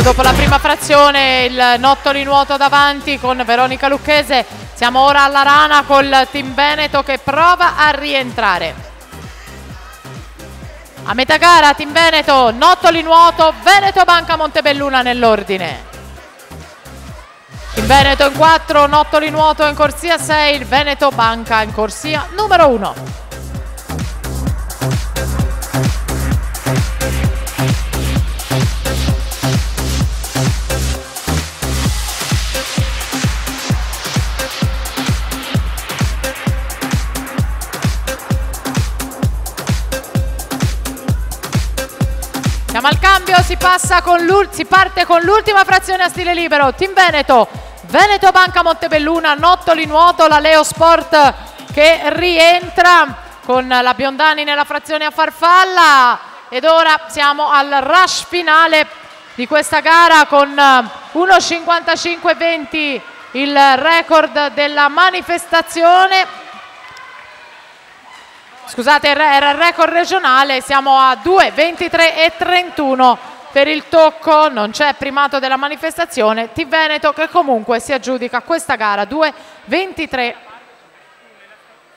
Dopo la prima frazione il Nottoli nuoto davanti con Veronica Lucchese. Siamo ora alla rana col Team Veneto che prova a rientrare. A metà gara Team Veneto, Nottoli nuoto, Veneto Banca Montebelluna nell'ordine. Team Veneto in 4, Nottoli nuoto in corsia 6, Veneto Banca in corsia numero 1. Siamo al cambio, si parte con l'ultima frazione a stile libero. Team Veneto, Veneto Banca Montebelluna, Nottoli nuoto, la Leo Sport che rientra con la Biondani nella frazione a farfalla. Ed ora siamo al rush finale di questa gara con 1:55:20 il record della manifestazione. Scusate, era il record regionale, siamo a 2:23:31 per il tocco, non c'è primato della manifestazione. Team Veneto che comunque si aggiudica questa gara 2:23:31.